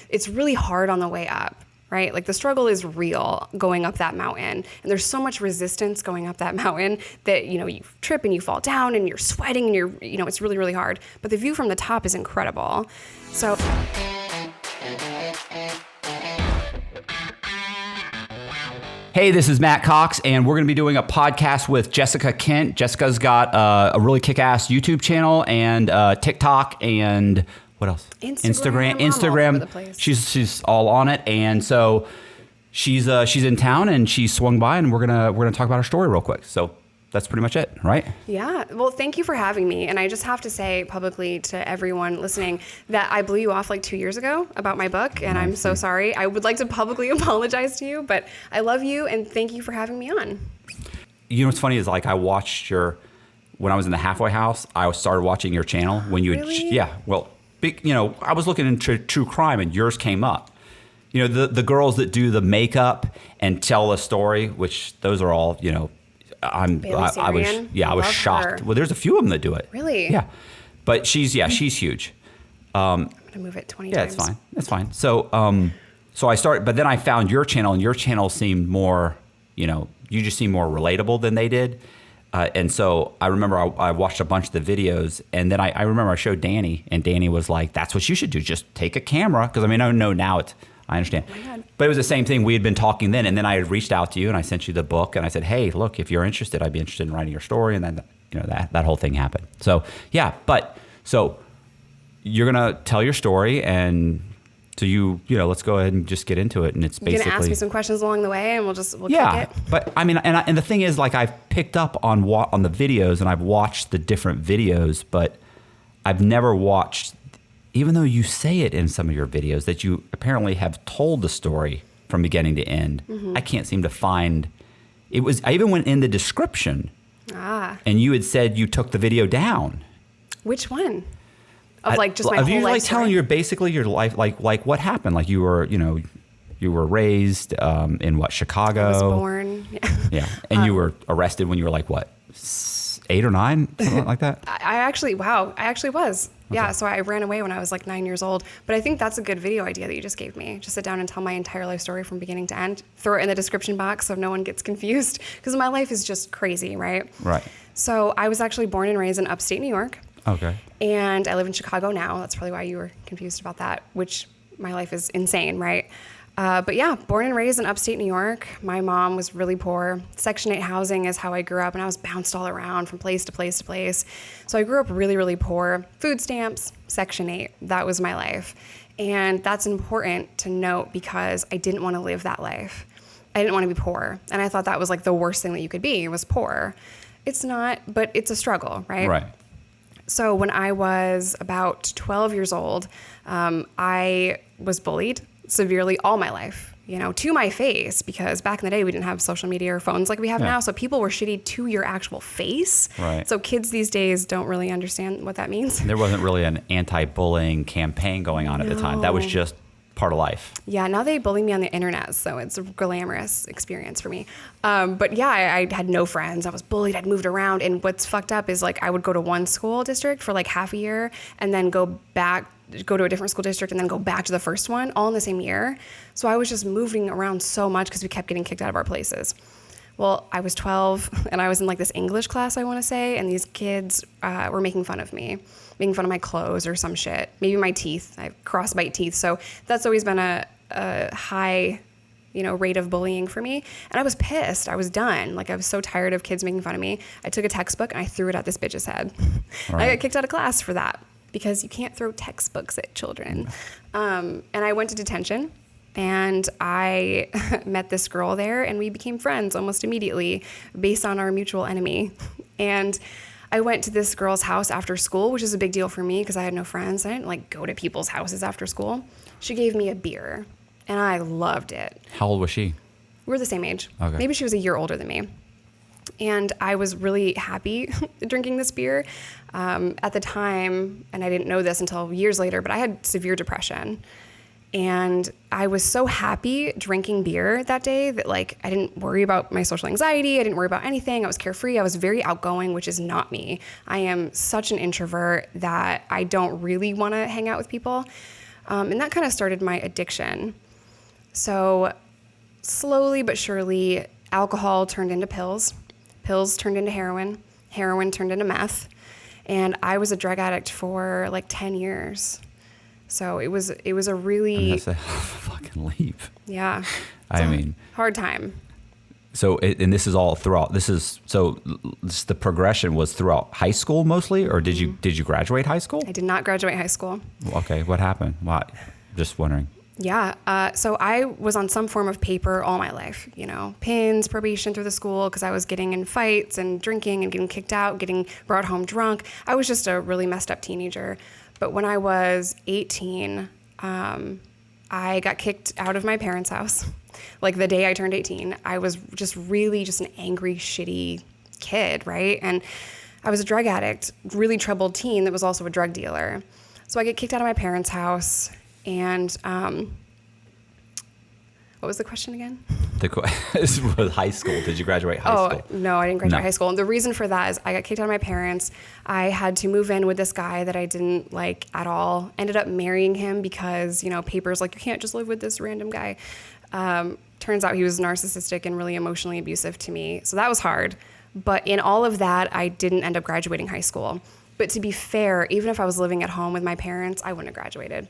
it's really hard on the way up, right? Like the struggle is real going up that mountain. And there's so much resistance going up that mountain that, you trip and you fall down and you're sweating and it's really, really hard. But the view from the top is incredible. So... Hey, this is Matt Cox, and we're going to be doing a podcast with Jessica Kent. Jessica's got a really kick-ass YouTube channel and TikTok and what else? Instagram. All over the place. She's all on it, and so she's in town and she swung by, and we're gonna talk about her story real quick. So that's pretty much it, right? Yeah. Well, thank you for having me. And I just have to say publicly to everyone listening that I blew you off like 2 years ago about my book, and I'm so sorry. I would like to publicly apologize to you, but I love you and thank you for having me on. You know what's funny is like I watched when I was in the halfway house, I started watching your channel when you Really? I was looking into true crime and yours came up. The girls that do the makeup and tell a story, which those are all, I was shocked. Her. Well, there's a few of them that do it. Really? Yeah. But she's huge. I'm going to move it 20 times. Yeah, it's fine. So but then I found your channel, and your channel seemed more, you just seemed more relatable than they did. And so I remember I watched a bunch of the videos, and then I remember I showed Danny, and Danny was like, that's what you should do. Just take a camera. Because I know now I understand. Oh, but it was the same thing. We had been talking then, and then I had reached out to you, and I sent you the book, and I said, hey, look, if you're interested, I'd be interested in writing your story. And then, that whole thing happened. So, yeah. So you're going to tell your story, and so let's go ahead and just get into it. And it's basically... You're going to ask me some questions along the way, and we'll kick it? But I mean, and the thing is, like, I've picked up on the videos, and I've watched the different videos, but I've never watched... Even though you say it in some of your videos that you apparently have told the story from beginning to end, I can't seem to find it. I even went in the description, and you had said you took the video down. Which one? Of my whole life. You life telling basically your life, like what happened? Like you were raised in what, Chicago? I was born. Yeah, and you were arrested when you were like what, 8 or 9, something like that. I actually was. Okay. Yeah, so I ran away when I was like 9 years old. But I think that's a good video idea that you just gave me. Just sit down and tell my entire life story from beginning to end. Throw it in the description box so no one gets confused. Because my life is just crazy, right? Right. So I was actually born and raised in upstate New York. Okay. And I live in Chicago now. That's probably why you were confused about that, which my life is insane, right? But yeah, born and raised in upstate New York. My mom was really poor. Section 8 housing is how I grew up, and I was bounced all around from place to place to place. So I grew up really, really poor. Food stamps, Section 8, that was my life. And that's important to note because I didn't want to live that life. I didn't want to be poor. And I thought that was like the worst thing that you could be, was poor. It's not, but it's a struggle, right? Right. So when I was about 12 years old, I was bullied severely all my life, to my face, because back in the day we didn't have social media or phones like we have now. So people were shitty to your actual face. Right. So kids these days don't really understand what that means. There wasn't really an anti-bullying campaign going on at the time. That was just part of life. Yeah, now they bully me on the internet, so it's a glamorous experience for me. But yeah, I had no friends. I was bullied. I'd moved around. And what's fucked up is like I would go to one school district for like half a year and then go to a different school district and then go back to the first one all in the same year. So I was just moving around so much because we kept getting kicked out of our places. Well, I was 12 and I was in like this English class, I want to say, and these kids were making fun of me, making fun of my clothes or some shit. Maybe my teeth. I have crossbite teeth. So that's always been a high, rate of bullying for me. And I was pissed. I was done. Like I was so tired of kids making fun of me. I took a textbook and I threw it at this bitch's head. Right. I got kicked out of class for that because you can't throw textbooks at children. And I went to detention. And I met this girl there, and we became friends almost immediately based on our mutual enemy. And I went to this girl's house after school, which is a big deal for me because I had no friends. I didn't go to people's houses after school. She gave me a beer, and I loved it. How old was she? We were the same age. Okay. Maybe she was a year older than me. And I was really happy drinking this beer at the time, and I didn't know this until years later, but I had severe depression. And I was so happy drinking beer that day that I didn't worry about my social anxiety. I didn't worry about anything. I was carefree. I was very outgoing, which is not me. I am such an introvert that I don't really want to hang out with people. And that kind of started my addiction. So slowly but surely, alcohol turned into pills. Pills turned into heroin. Heroin turned into meth. And I was a drug addict for like 10 years. So it was a really... That's a fucking leap. Yeah. I mean... Hard time. So, and this is all throughout, the progression was throughout high school mostly, or did you graduate high school? I did not graduate high school. Okay, what happened? Why? Just wondering. Yeah, so I was on some form of paper all my life, pins, probation through the school because I was getting in fights and drinking and getting kicked out, getting brought home drunk. I was just a really messed up teenager. But when I was 18, I got kicked out of my parents' house. Like the day I turned 18, I was just really just an angry, shitty kid, right? And I was a drug addict, really troubled teen that was also a drug dealer. So I get kicked out of my parents' house. And what was the question again? This was high school. Did you graduate high school? No, I didn't graduate high school. And the reason for that is I got kicked out of my parents. I had to move in with this guy that I didn't like at all. Ended up marrying him because, papers like, you can't just live with this random guy. Turns out he was narcissistic and really emotionally abusive to me. So that was hard. But in all of that, I didn't end up graduating high school. But to be fair, even if I was living at home with my parents, I wouldn't have graduated.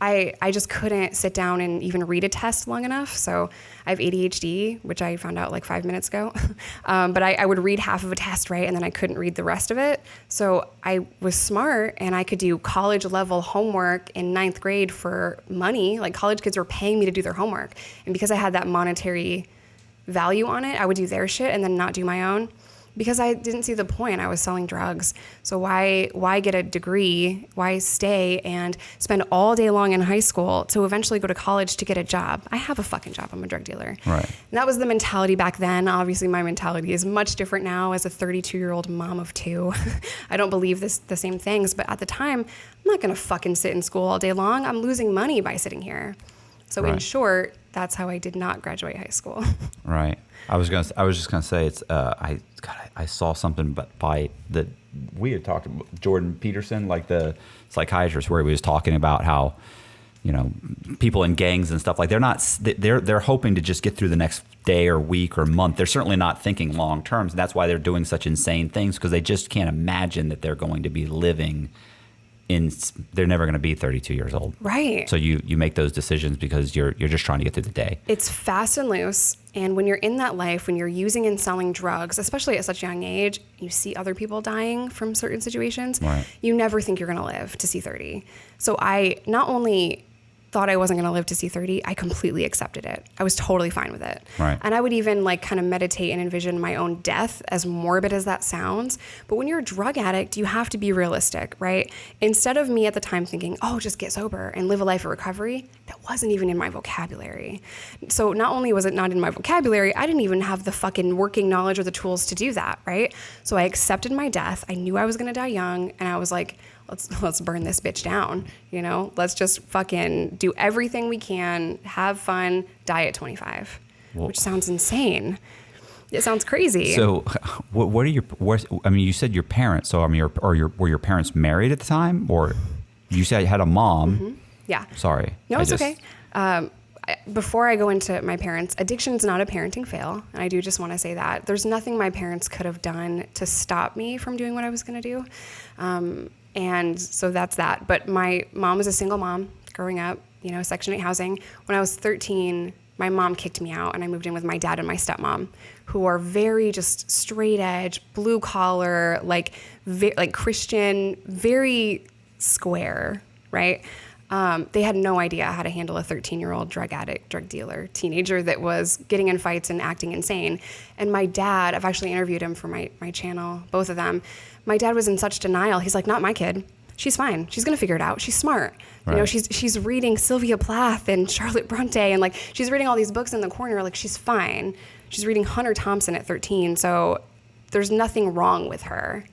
I just couldn't sit down and even read a test long enough. So I have ADHD, which I found out like 5 minutes ago. But I would read half of a test, right? And then I couldn't read the rest of it. So I was smart and I could do college level homework in 9th grade for money. Like college kids were paying me to do their homework. And because I had that monetary value on it, I would do their shit and then not do my own. Because I didn't see the point. I was selling drugs. So why get a degree? Why stay and spend all day long in high school to eventually go to college to get a job? I have a fucking job. I'm a drug dealer. Right. And that was the mentality back then. Obviously, my mentality is much different now as a 32-year-old mom of 2. I don't believe the same things. But at the time, I'm not going to fucking sit in school all day long. I'm losing money by sitting here. So in short, that's how I did not graduate high school. Right. I was just gonna say it's. I saw something by that we had talked about Jordan Peterson, like the psychiatrist, where he was talking about how, people in gangs and stuff like they're hoping to just get through the next day or week or month. They're certainly not thinking long term. And that's why they're doing such insane things because they just can't imagine that they're going to be living. They're never going to be 32 years old. Right. So you make those decisions because you're just trying to get through the day. It's fast and loose. And when you're in that life, when you're using and selling drugs, especially at such a young age, you see other people dying from certain situations. Right. You never think you're going to live to see 30. So I not only thought I wasn't going to live to see 30, I completely accepted it. I was totally fine with it. Right. And I would even kind of meditate and envision my own death, as morbid as that sounds. But when you're a drug addict, you have to be realistic, right? Instead of me at the time thinking, just get sober and live a life of recovery, that wasn't even in my vocabulary. So not only was it not in my vocabulary, I didn't even have the fucking working knowledge or the tools to do that, right? So I accepted my death. I knew I was going to die young, and I was like, let's burn this bitch down, Let's just fucking do everything we can, have fun, die at 25, which sounds insane. It sounds crazy. So, what are you said your parents. So, were your parents married at the time, or you said you had a mom? Mm-hmm. Yeah. Sorry. No, it's okay. Before I go into my parents, addiction's not a parenting fail, and I do just want to say that there's nothing my parents could have done to stop me from doing what I was going to do. And so that's that. But my mom was a single mom growing up, Section 8 housing. When I was 13, my mom kicked me out and I moved in with my dad and my stepmom, who are very just straight edge, blue collar, like Christian, very square, right? They had no idea how to handle a 13-year-old drug addict, drug dealer, teenager that was getting in fights and acting insane. And my dad, I've actually interviewed him for my channel, both of them. My dad was in such denial. He's like, not my kid. She's fine. She's going to figure it out. She's smart. Right. She's reading Sylvia Plath and Charlotte Bronte, and she's reading all these books in the corner. She's fine. She's reading Hunter Thompson at 13. So there's nothing wrong with her.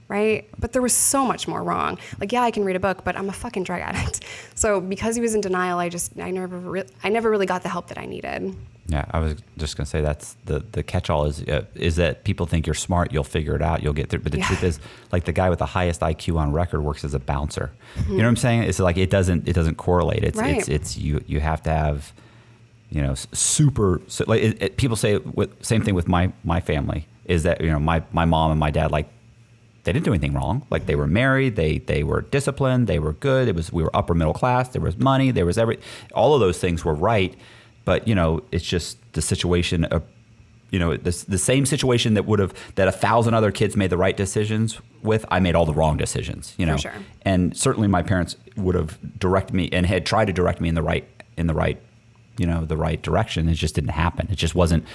Right? But there was so much more wrong. I can read a book, but I'm a fucking drug addict. So because he was in denial, I never really got the help that I needed. Yeah, I was just going to say that's the catch-all is that people think you're smart, you'll figure it out, you'll get through. But the truth is, like the guy with the highest IQ on record works as a bouncer. You know what I'm saying? It's like it doesn't correlate. It's you have to have, super. So like people say same thing with my family is that my mom and my dad, like, they didn't do anything wrong. Like, they were married, they were disciplined, they were good. We were upper middle class. There was money. There was all of those things were right. But, it's just the situation of, the same situation that 1,000 other kids made the right decisions with, I made all the wrong decisions, For sure. And certainly my parents would have directed me and had tried to direct me in the right, the right direction. It just didn't happen. It just wasn't,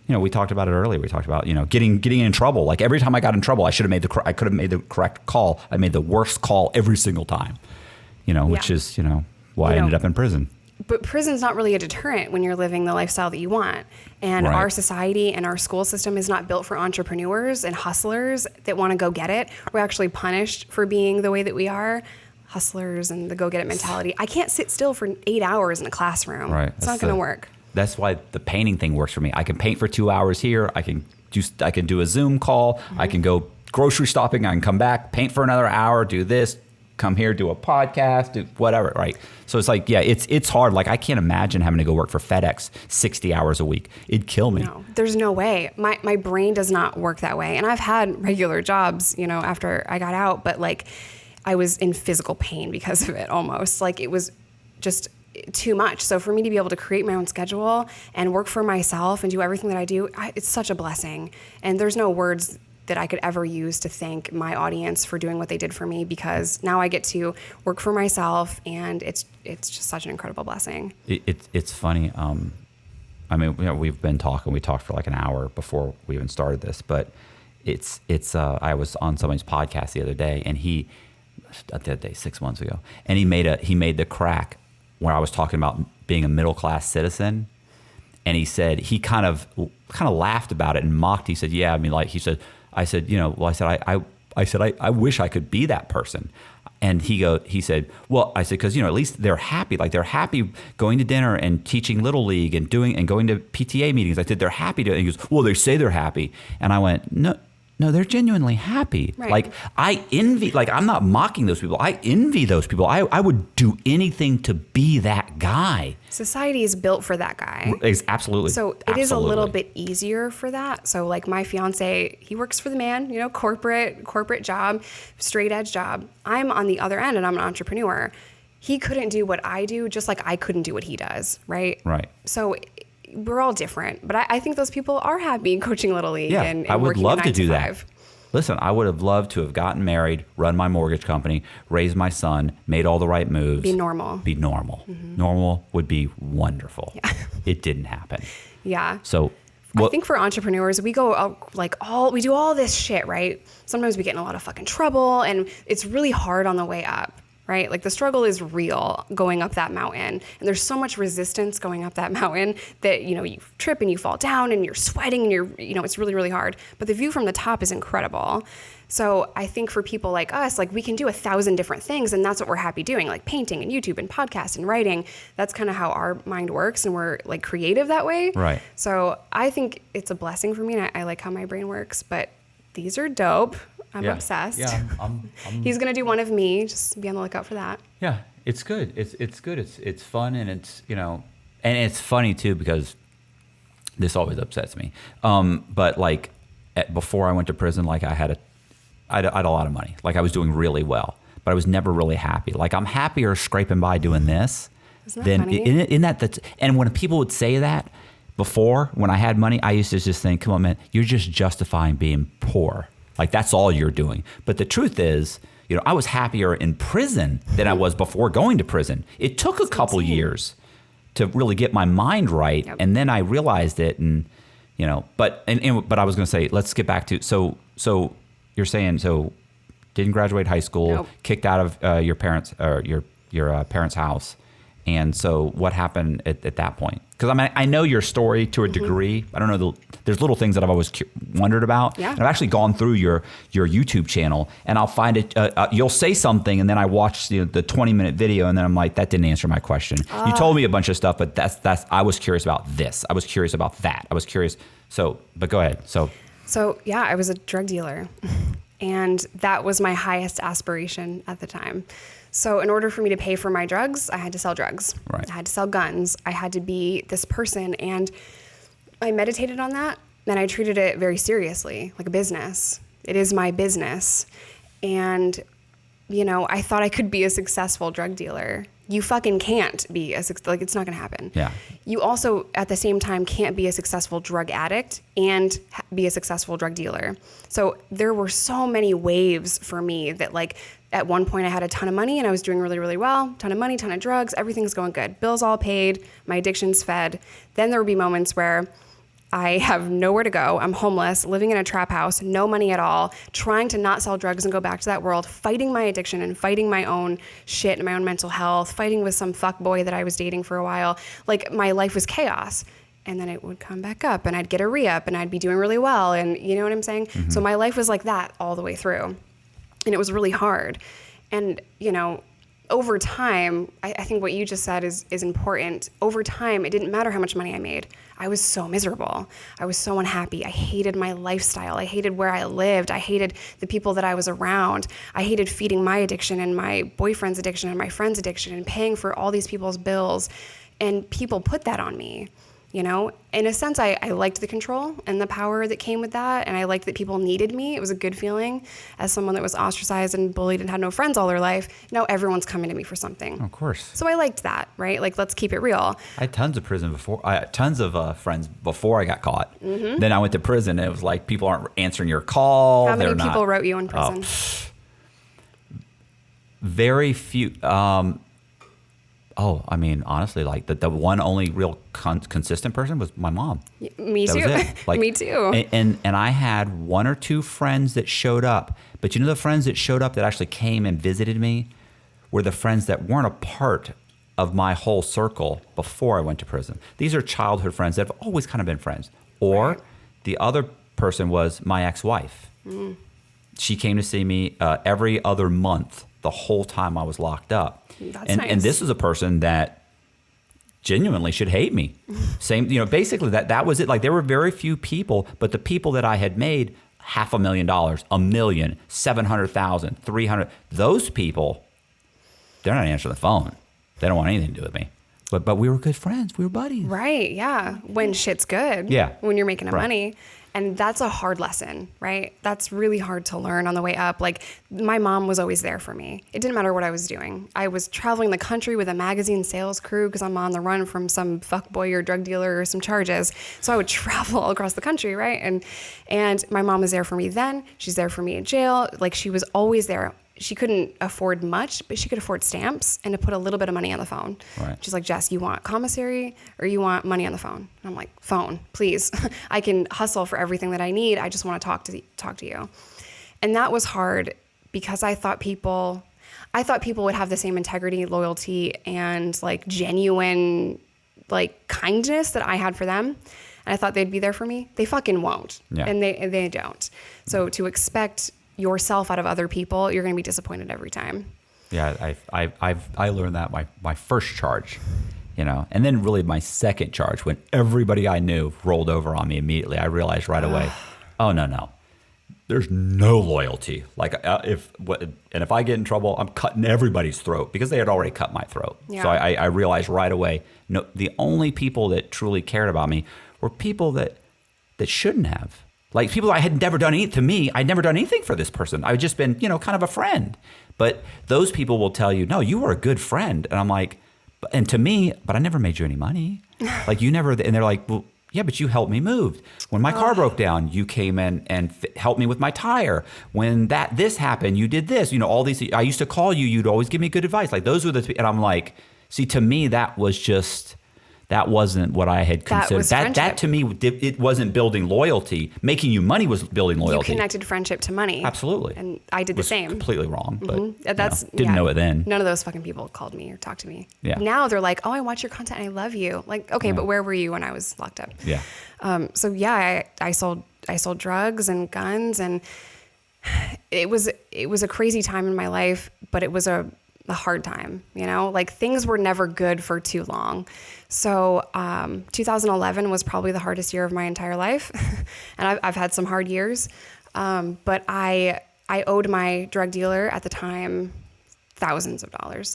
we talked about it earlier. We talked about, getting in trouble. Like, every time I got in trouble, I could have made the correct call. I made the worst call every single time, which is, why I ended up in prison. But prison's not really a deterrent when you're living the lifestyle that you want. And our society and our school system is not built for entrepreneurs and hustlers that want to go get it. We're actually punished for being the way that we are. Hustlers and the go get it mentality. I can't sit still for 8 hours in a classroom. Right. It's not going to work. That's why the painting thing works for me. I can paint for 2 hours here. I can do a Zoom call. I can go grocery shopping. I can come back, paint for another hour, do this, come here, do a podcast, do whatever, right? So it's like, it's hard. Like, I can't imagine having to go work for FedEx 60 hours a week. It'd kill me. No, there's no way. My brain does not work that way. And I've had regular jobs, after I got out, but like, I was in physical pain because of it almost. Like, it was just too much. So for me to be able to create my own schedule and work for myself and do everything that I do, it's such a blessing. And there's no words that I could ever use to thank my audience for doing what they did for me, because now I get to work for myself, and it's just such an incredible blessing. It's funny. We've been talking. We talked for like an hour before we even started this, but it's. I was on somebody's podcast the other day, and the other day 6 months ago, and he made the crack where I was talking about being a middle class citizen, and he said he kind of laughed about it and mocked. He said, "Yeah, I mean, like," he said. I said, I wish I could be that person. And he said, well, I said, because, at least they're happy. Like, they're happy going to dinner and teaching Little League and going to PTA meetings. I said, they're happy to, and he goes, well, they say they're happy. And I went, no, they're genuinely happy. Right. Like, I envy, like, I'm not mocking those people. I envy those people. I would do anything to be that guy. Society is built for that guy. Absolutely. So it is a little bit easier for that. So like my fiance, he works for the man, corporate job, straight edge job. I'm on the other end and I'm an entrepreneur. He couldn't do what I do, just like I couldn't do what he does. Right. Right. So we're all different, but I think those people are happy coaching Little League and I would working love a to 9 to do 5. that. Listen, I would have loved to have gotten married, run my mortgage company, raised my son, made all the right moves. Be normal. Mm-hmm. Normal would be wonderful. Yeah. It didn't happen. Yeah. So I think for entrepreneurs, we go we do all this shit, right? Sometimes we get in a lot of fucking trouble, and it's really hard on the way up. Right? Like, the struggle is real going up that mountain, and there's so much resistance going up that mountain that, you trip and you fall down and you're sweating and it's really, really hard. But the view from the top is incredible. So I think for people like us, like, we can do 1,000 different things, and that's what we're happy doing, like painting and YouTube and podcast and writing. That's kind of how our mind works, and we're like creative that way. Right. So I think it's a blessing for me, and I like how my brain works, but these are dope. I'm obsessed. Yeah, He's going to do one of me. Just be on the lookout for that. Yeah, it's good. It's good. It's fun, and it's, and it's funny too, because this always upsets me. But like before I went to prison, like I had a lot of money. Like, I was doing really well, but I was never really happy. Like, I'm happier scraping by doing this than in that. And when people would say that before, when I had money, I used to just think, come on, man, you're just justifying being poor. Like, that's all you're doing. But the truth is, I was happier in prison than I was before going to prison. It took a couple years to really get my mind right. Yep. And then I realized it, and, but I was going to say, let's get back to, so you're saying, didn't graduate high school, Nope. kicked out of your parents' or your parents' house. And so what happened at that point? Because I mean, I know your story to a degree. I don't know. There's little things that I've always wondered about. Yeah. And I've actually gone through your YouTube channel, and I'll find it. You'll say something, and then I watch the 20-minute video, and then I'm like, that didn't answer my question. You told me a bunch of stuff, but that's. I was curious about this. I was curious about that. I was curious. So, but go ahead. So yeah, I was a drug dealer, and that was my highest aspiration at the time. So in order for me to pay for my drugs, I had to sell drugs. Right. I had to sell guns. I had to be this person. And I meditated on that, and I treated it very seriously, like a business. It is my business. And, I thought I could be a successful drug dealer. You fucking can't be it's not going to happen. Yeah. You also, at the same time, can't be a successful drug addict and be a successful drug dealer. So there were so many waves for me that, like, at one point I had a ton of money and I was doing really, really well. Ton of money, ton of drugs, everything's going good. Bills all paid, my addiction's fed. Then there would be moments where I have nowhere to go. I'm homeless, living in a trap house, no money at all, trying to not sell drugs and go back to that world, fighting my addiction and fighting my own shit and my own mental health, fighting with some fuck boy that I was dating for a while. Like, my life was chaos. And then it would come back up and I'd get a re-up and I'd be doing really well. And you know what I'm saying? Mm-hmm. So my life was like that all the way through. And it was really hard. And, over time, I think what you just said is important. Over time, it didn't matter how much money I made. I was so miserable. I was so unhappy. I hated my lifestyle. I hated where I lived. I hated the people that I was around. I hated feeding my addiction and my boyfriend's addiction and my friend's addiction and paying for all these people's bills. And people put that on me. In a sense, I liked the control and the power that came with that. And I liked that people needed me. It was a good feeling as someone that was ostracized and bullied and had no friends all their life. Now everyone's coming to me for something. Of course. So I liked that, right? Like, let's keep it real. I had tons of tons of friends before I got caught. Mm-hmm. Then I went to prison and it was like, people aren't answering your call. How many people wrote you in prison? Very few. I mean, honestly, like the one only real consistent person was my mom. Me too. Like, me too. And I had one or two friends that showed up, but the friends that showed up that actually came and visited me were the friends that weren't a part of my whole circle before I went to prison. These are childhood friends that have always kind of been friends. Or right. The other person was my ex-wife. Mm. She came to see me every other month the whole time I was locked up. That's nice. And this is a person that genuinely should hate me. Same, basically that was it. Like, there were very few people, but the people that I had made $500,000, $1 million, 700,000, 300, those people, they're not answering the phone. They don't want anything to do with me. But we were good friends. We were buddies. Right. Yeah. When shit's good. Yeah. When you're making money. And that's a hard lesson, right? That's really hard to learn on the way up. Like, my mom was always there for me. It didn't matter what I was doing. I was traveling the country with a magazine sales crew because I'm on the run from some fuckboy or drug dealer or some charges. So I would travel all across the country, right? And my mom was there for me then. She's there for me in jail. Like, she was always there. She couldn't afford much, but she could afford stamps and to put a little bit of money on the phone. Right. She's like, Jess, you want commissary or you want money on the phone? And I'm like, phone, please. I can hustle for everything that I need. I just want to talk to you. And that was hard because I thought people would have the same integrity, loyalty, and like genuine like kindness that I had for them. And I thought they'd be there for me. They fucking won't. Yeah. And they don't. So to expect yourself out of other people, you're going to be disappointed every time. Yeah, I learned that my first charge, and then really my second charge, when everybody I knew rolled over on me immediately. I realized right away, oh no, there's no loyalty. Like, if I get in trouble, I'm cutting everybody's throat because they had already cut my throat. Yeah. So I realized right away, no, the only people that truly cared about me were people that shouldn't have. Like, people I had never done anything to me. I'd never done anything for this person. I'd just been, kind of a friend. But those people will tell you, no, you were a good friend. And I'm like, and to me, but I never made you any money. Like, you never, and they're like, well, yeah, but you helped me move. When my car broke down, you came in and helped me with my tire. When this happened, you did this. All these, I used to call you. You'd always give me good advice. Like, those were and I'm like, see, to me, that was just that wasn't what I had That considered. was That friendship. to me, it wasn't building loyalty. Making you money was building You loyalty. connected friendship to money. Absolutely. And I did the Was same. completely wrong, but That's didn't know it then. None of those fucking people called me or talked to me. Yeah. Now they're like, oh, I watch your content and I love you. Like, okay, but where were you when I was locked up? Yeah. So yeah, I sold drugs and guns, and it was a crazy time in my life, but it was a hard time, like things were never good for too long. So 2011 was probably the hardest year of my entire life. And I've had some hard years. But I owed my drug dealer at the time thousands of dollars.